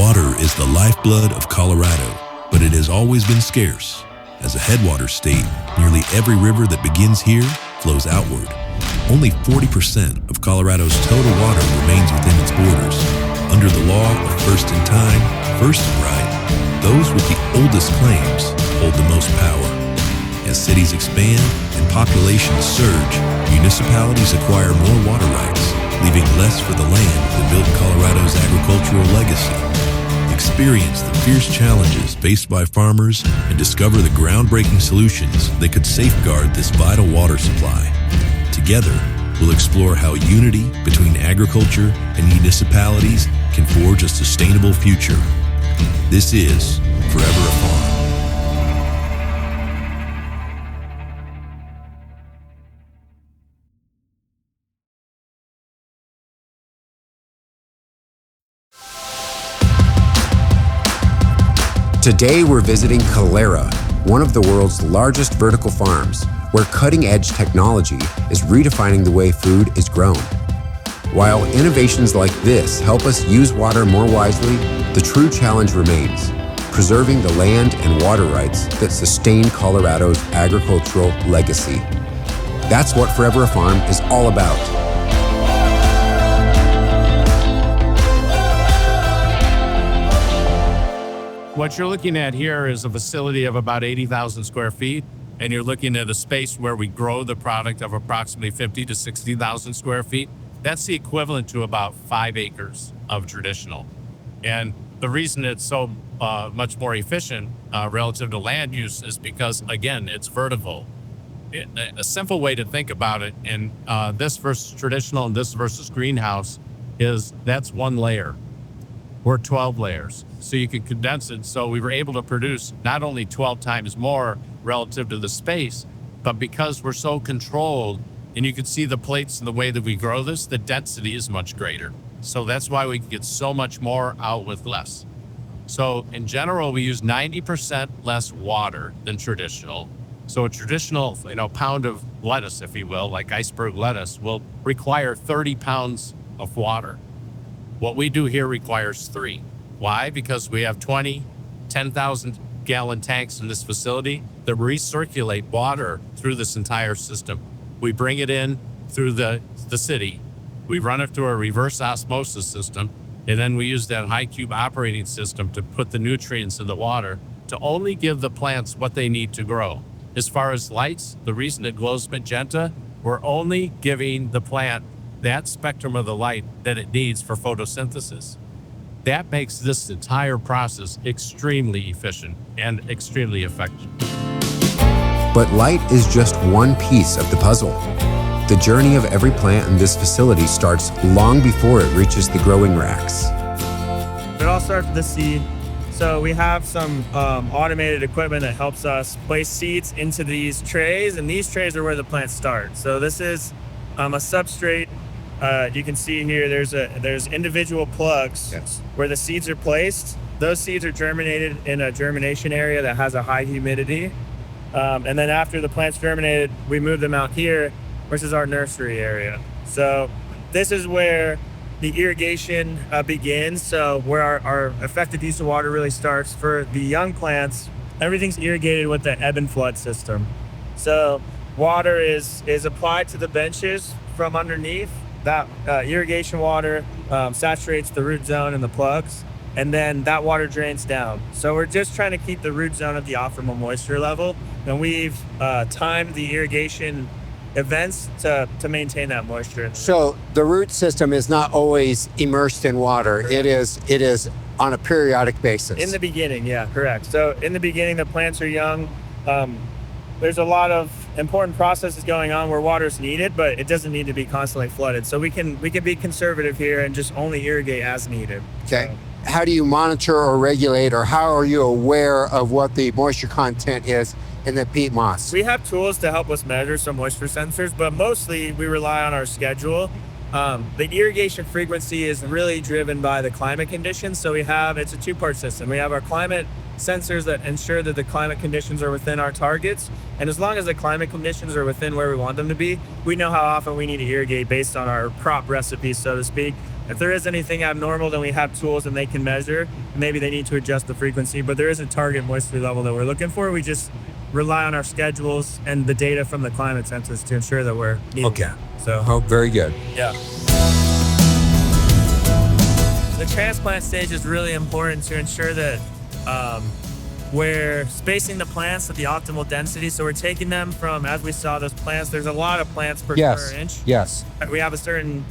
Water is the lifeblood of Colorado, but it has always been scarce. As a headwater state, nearly every river that begins here flows outward. Only 40% of Colorado's total water remains within its borders. Under the law of first in time, first in right, those with the oldest claims hold the most power. As cities expand and populations surge, municipalities acquire more water rights, leaving less for the land that built Colorado's agricultural legacy. Experience the fierce challenges faced by farmers and discover the groundbreaking solutions that could safeguard this vital water supply. Together, we'll explore how unity between agriculture and municipalities can forge a sustainable future. This is Forever a Farm. Today we're visiting Kalera, one of the world's largest vertical farms, where cutting-edge technology is redefining the way food is grown. While innovations like this help us use water more wisely, the true challenge remains: preserving the land and water rights that sustain Colorado's agricultural legacy. That's what Forever a Farm is all about. What you're looking at here is a facility of about 80,000 square feet, and you're looking at a space where we grow the product of approximately 50 to 60,000 square feet. That's the equivalent to about 5 acres of traditional. And the reason it's so much more efficient relative to land use is because, again, it's vertical. A simple way to think about it, and this versus traditional and this versus greenhouse, is that's one layer. We're 12 layers. So you can condense it. So we were able to produce not only 12 times more relative to the space, but because we're so controlled, and you can see the plates and the way that we grow this, the density is much greater. So that's why we can get so much more out with less. So in general, we use 90% less water than traditional. So a traditional, pound of lettuce, if you will, like iceberg lettuce, will require 30 pounds of water. What we do here requires 3. Why? Because we have 10,000 gallon tanks in this facility that recirculate water through this entire system. We bring it in through the city. We run it through a reverse osmosis system, and then we use that high cube operating system to put the nutrients in the water to only give the plants what they need to grow. As far as lights, the reason it glows magenta, we're only giving the plant that spectrum of the light that it needs for photosynthesis. That makes this entire process extremely efficient and extremely effective. But light is just one piece of the puzzle. The journey of every plant in this facility starts long before it reaches the growing racks. It all starts with the seed. So we have some automated equipment that helps us place seeds into these trays, and these trays are where the plants start. So this is a substrate. You can see here there's individual plugs where the seeds are placed. Those seeds are germinated in a germination area that has a high humidity. And then after the plant's germinated, we move them out here, which is our nursery area. So this is where the irrigation begins. So where our effective use of water really starts. For the young plants, everything's irrigated with the ebb and flood system. So water is applied to the benches from underneath. That irrigation water saturates the root zone and the plugs, and then that water drains down. So we're just trying to keep the root zone at the optimal moisture level, and we've timed the irrigation events to maintain that moisture. So the root system is not always immersed in water. It is on a periodic basis. In the beginning, yeah, correct. So in the beginning, the plants are young. There's a lot of important processes going on where water is needed, but it doesn't need to be constantly flooded. So we can be conservative here and just only irrigate as needed. Okay. How do you monitor or regulate, or how are you aware of what the moisture content is in the peat moss? We have tools to help us measure some moisture sensors, but mostly we rely on our schedule. The irrigation frequency is really driven by the climate conditions. So it's a 2-part system. We have our climate sensors that ensure that the climate conditions are within our targets. And as long as the climate conditions are within where we want them to be, we know how often we need to irrigate based on our crop recipe, so to speak. If there is anything abnormal, then we have tools and they can measure. Maybe they need to adjust the frequency, but there is a target moisture level that we're looking for. We just rely on our schedules and the data from the climate census to ensure that we're meeting Okay. that. So, Oh, very good. yeah. The transplant stage is really important to ensure that we're spacing the plants at the optimal density. So we're taking them from, as we saw, those plants, there's a lot of plants per square inch. Yes. We have a certain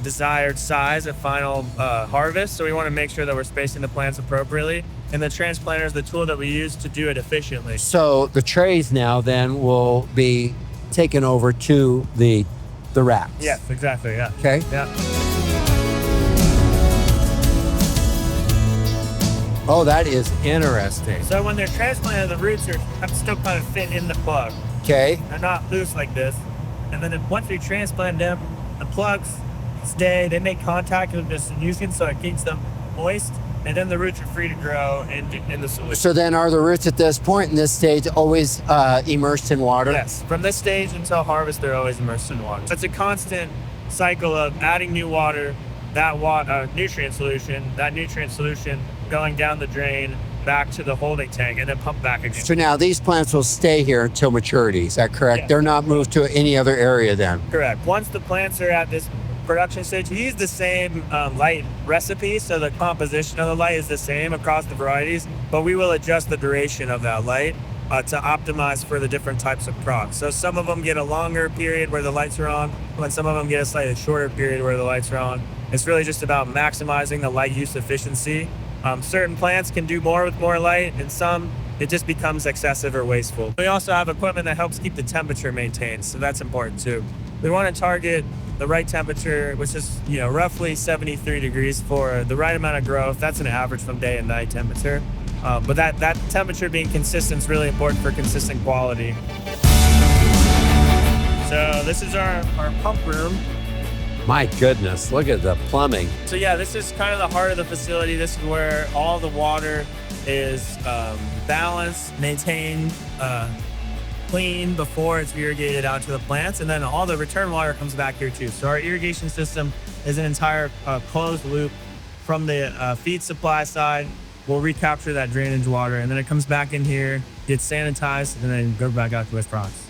desired size at final harvest. So we want to make sure that we're spacing the plants appropriately. And the transplanter is the tool that we use to do it efficiently. So the trays now then will be taken over to the racks. Yes, exactly. Yeah. Okay. Yeah. Oh, that is interesting. So when they're transplanted, the roots are still kind of fit in the plug. Okay. They're not loose like this. And then once we transplant them, the plugs stay, they make contact with the solution so it keeps them moist. And then the roots are free to grow in the solution. So then are the roots at this point in this stage always immersed in water? Yes, from this stage until harvest, they're always immersed in water. So it's a constant cycle of adding new water, that nutrient solution going down the drain, back to the holding tank, and then pump back again. So now these plants will stay here until maturity, is that correct? Yes. They're not moved to any other area then? Correct. Once the plants are at this production stage, we use the same light recipe, so the composition of the light is the same across the varieties, but we will adjust the duration of that light to optimize for the different types of crops. So some of them get a longer period where the lights are on, and some of them get a slightly shorter period where the lights are on. It's really just about maximizing the light use efficiency. Certain plants can do more with more light, and some it just becomes excessive or wasteful. We also have equipment that helps keep the temperature maintained, so that's important too. We want to target the right temperature, which is roughly 73 degrees for the right amount of growth. That's an average from day and night temperature. But that temperature being consistent is really important for consistent quality. So this is our pump room. My goodness, look at the plumbing. So yeah, this is kind of the heart of the facility. This is where all the water is balanced, maintained, clean before it's irrigated out to the plants. And then all the return water comes back here too. So our irrigation system is an entire closed loop from the feed supply side. We'll recapture that drainage water, and then it comes back in here, gets sanitized, and then goes back out to its products.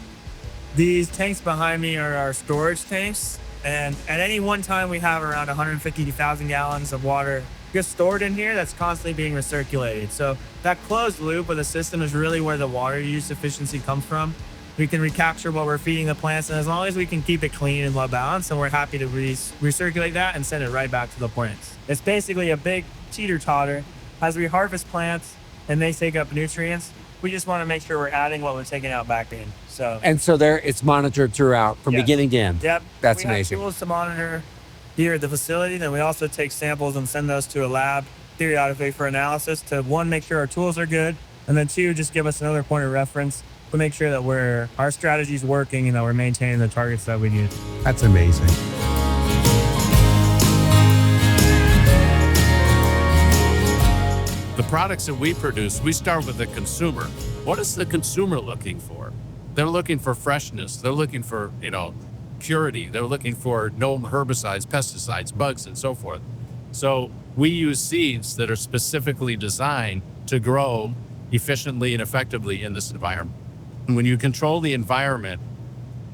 These tanks behind me are our storage tanks. And at any one time, we have around 150,000 gallons of water just stored in here that's constantly being recirculated. So that closed loop of the system is really where the water use efficiency comes from. We can recapture what we're feeding the plants, and as long as we can keep it clean and well balanced, and we're happy to recirculate that and send it right back to the plants. It's basically a big teeter-totter. As we harvest plants and they take up nutrients, we just want to make sure we're adding what we're taking out back in. And so there, it's monitored throughout from Yes. beginning to end. Yep. That's we amazing. have tools to monitor here at the facility. Then we also take samples and send those to a lab periodically for analysis to, one, make sure our tools are good, and then two, just give us another point of reference to make sure that our strategy is working and that we're maintaining the targets that we need. That's amazing. The products that we produce, we start with the consumer. What is the consumer looking for? They're looking for freshness. They're looking for, purity. They're looking for no herbicides, pesticides, bugs, and so forth. So we use seeds that are specifically designed to grow efficiently and effectively in this environment. And when you control the environment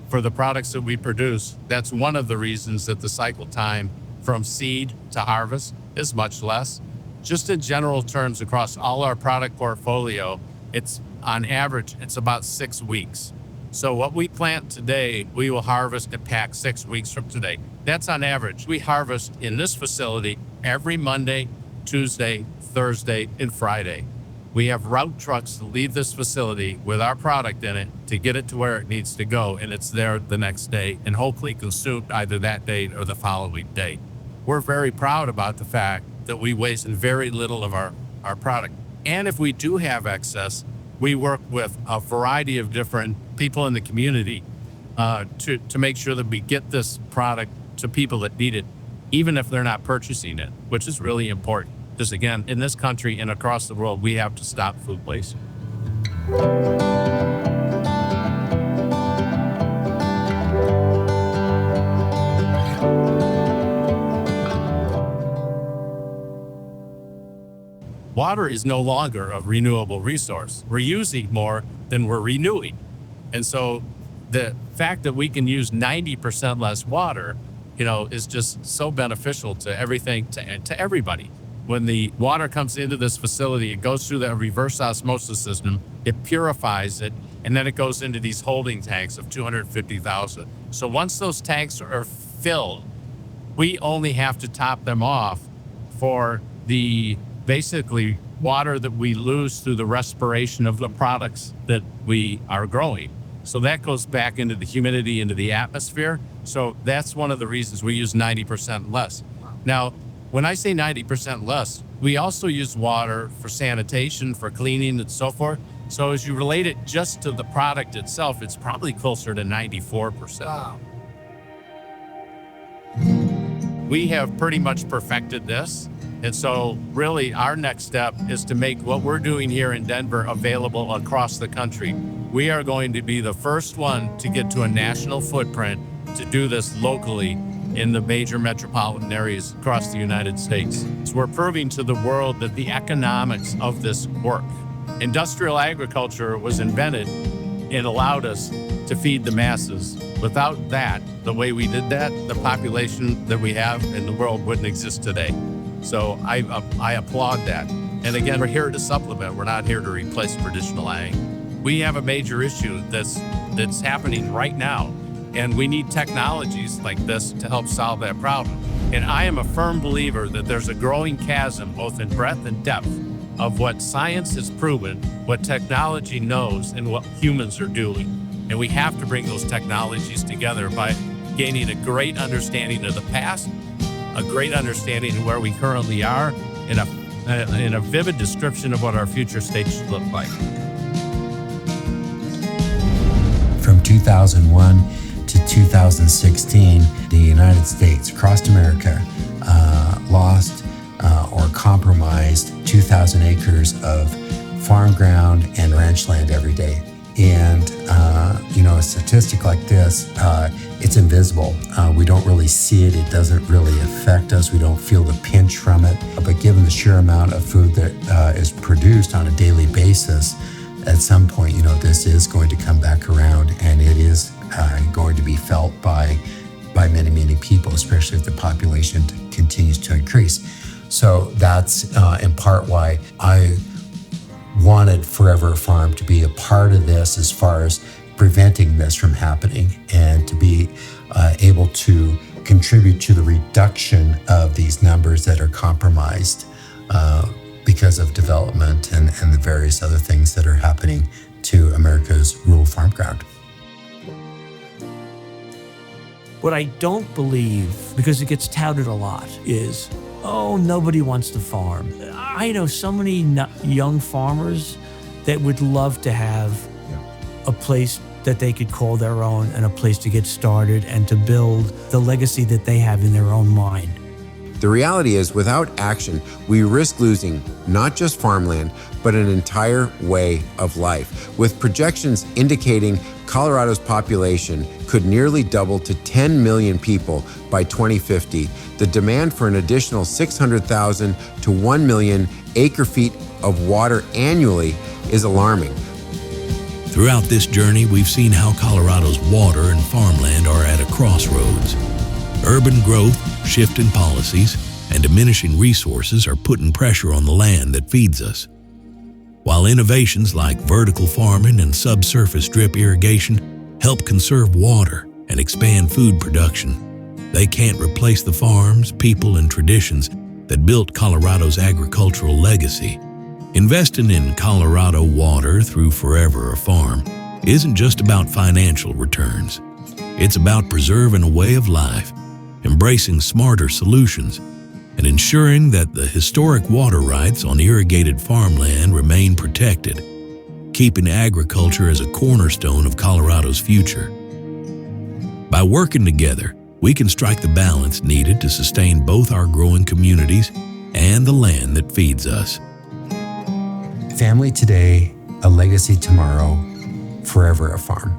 for the products that we produce, that's one of the reasons that the cycle time from seed to harvest is much less. Just in general terms, across all our product portfolio, it's on average, it's about 6 weeks. So what we plant today, we will harvest and pack 6 weeks from today. That's on average. We harvest in this facility every Monday, Tuesday, Thursday, and Friday. We have route trucks that leave this facility with our product in it to get it to where it needs to go, and it's there the next day and hopefully consumed either that day or the following day. We're very proud about the fact that we waste very little of our product. And if we do have excess, we work with a variety of different people in the community to make sure that we get this product to people that need it, even if they're not purchasing it, which is really important. Because again, in this country and across the world, we have to stop food waste. water is no longer a renewable resource. We're using more than we're renewing. And so the fact that we can use 90% less water, is just so beneficial to everything, to everybody. When the water comes into this facility, it goes through the reverse osmosis system, it purifies it, and then it goes into these holding tanks of 250,000. So once those tanks are filled, we only have to top them off for the basically water that we lose through the respiration of the products that we are growing. So that goes back into the humidity, into the atmosphere. So that's one of the reasons we use 90% less. Now, when I say 90% less, we also use water for sanitation, for cleaning, and so forth. So as you relate it just to the product itself, it's probably closer to 94%. Wow. We have pretty much perfected this. And so really our next step is to make what we're doing here in Denver available across the country. We are going to be the first one to get to a national footprint to do this locally in the major metropolitan areas across the United States. So we're proving to the world that the economics of this work. Industrial agriculture was invented and allowed us to feed the masses. Without that, the way we did that, the population that we have in the world wouldn't exist today. So I applaud that. And again, we're here to supplement. We're not here to replace traditional ag. We have a major issue that's happening right now, and we need technologies like this to help solve that problem. And I am a firm believer that there's a growing chasm, both in breadth and depth, of what science has proven, what technology knows, and what humans are doing. And we have to bring those technologies together by gaining a great understanding of the past, a great understanding of where we currently are, and a vivid description of what our future state should look like. From 2001 to 2016, the United States, across America, lost or compromised 2,000 acres of farm ground and ranch land every day. And, a statistic like this, it's invisible. We don't really see it. It doesn't really affect us. We don't feel the pinch from it. But given the sheer amount of food that is produced on a daily basis, at some point, this is going to come back around, and it is going to be felt by many, many people, especially if the population continues to increase. So that's in part why I wanted Forever Farm to be a part of this as far as preventing this from happening, and to be able to contribute to the reduction of these numbers that are compromised because of development and the various other things that are happening to America's rural farm ground. What I don't believe, because it gets touted a lot, is, nobody wants to farm. I know so many young farmers that would love to have a place that they could call their own, and a place to get started and to build the legacy that they have in their own mind. The reality is, without action, we risk losing not just farmland, but an entire way of life. With projections indicating Colorado's population could nearly double to 10 million people by 2050, the demand for an additional 600,000 to 1 million acre-feet of water annually is alarming. Throughout this journey, we've seen how Colorado's water and farmland are at a crossroads. Urban growth, shifting policies, and diminishing resources are putting pressure on the land that feeds us. While innovations like vertical farming and subsurface drip irrigation help conserve water and expand food production, they can't replace the farms, people, and traditions that built Colorado's agricultural legacy. Investing in Colorado water through Forever Farm isn't just about financial returns. It's about preserving a way of life, embracing smarter solutions, and ensuring that the historic water rights on irrigated farmland remain protected, keeping agriculture as a cornerstone of Colorado's future. By working together, we can strike the balance needed to sustain both our growing communities and the land that feeds us. Family today, a legacy tomorrow, Forever a Farm.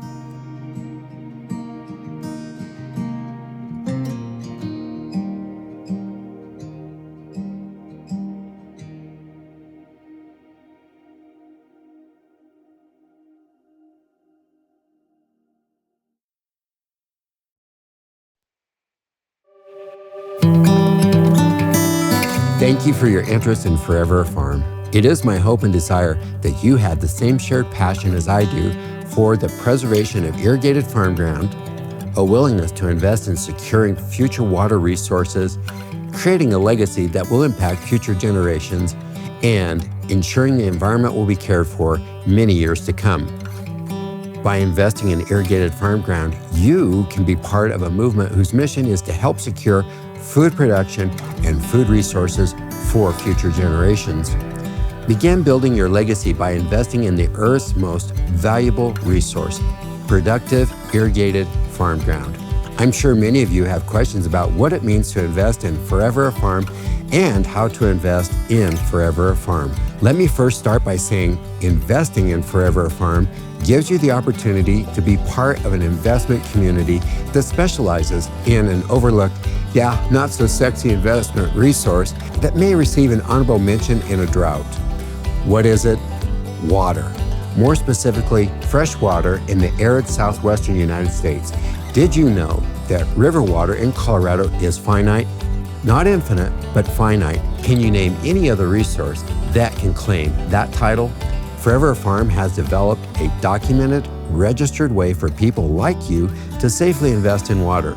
Thank you for your interest in Forever a Farm. It is my hope and desire that you had the same shared passion as I do for the preservation of irrigated farm ground, a willingness to invest in securing future water resources, creating a legacy that will impact future generations, and ensuring the environment will be cared for many years to come. By investing in irrigated farm ground, you can be part of a movement whose mission is to help secure food production and food resources for future generations. Begin building your legacy by investing in the Earth's most valuable resource, productive irrigated farm ground. I'm sure many of you have questions about what it means to invest in Forever a Farm and how to invest in Forever a Farm. Let me first start by saying investing in Forever a Farm gives you the opportunity to be part of an investment community that specializes in an overlooked, not so sexy investment resource that may receive an honorable mention in a drought. What is it? Water. More specifically, fresh water in the arid southwestern United States. Did you know that river water in Colorado is finite? Not infinite, but finite. Can you name any other resource that can claim that title? Forever a Farm has developed a documented, registered way for people like you to safely invest in water.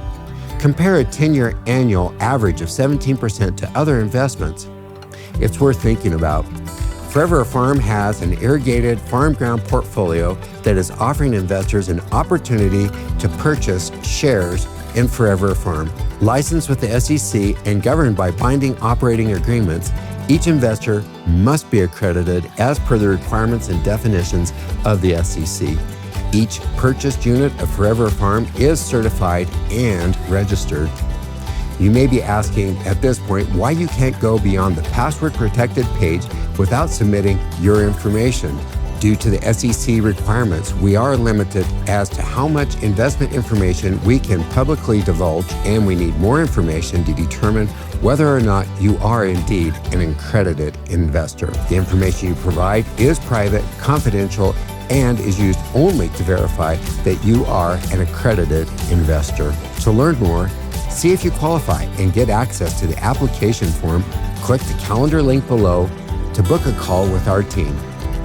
Compare a 10-year annual average of 17% to other investments. It's worth thinking about. Forever a Farm has an irrigated farm ground portfolio that is offering investors an opportunity to purchase shares in Forever a Farm. Licensed with the SEC and governed by binding operating agreements, each investor must be accredited as per the requirements and definitions of the SEC. Each purchased unit of Forever a Farm is certified and registered. You may be asking at this point why you can't go beyond the password-protected page without submitting your information. Due to the SEC requirements, we are limited as to how much investment information we can publicly divulge, and we need more information to determine whether or not you are indeed an accredited investor. The information you provide is private, confidential, and is used only to verify that you are an accredited investor. To learn more, see if you qualify, and get access to the application form, click the calendar link below to book a call with our team.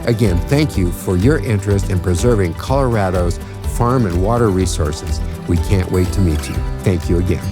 Again, thank you for your interest in preserving Colorado's farm and water resources. We can't wait to meet you. Thank you again.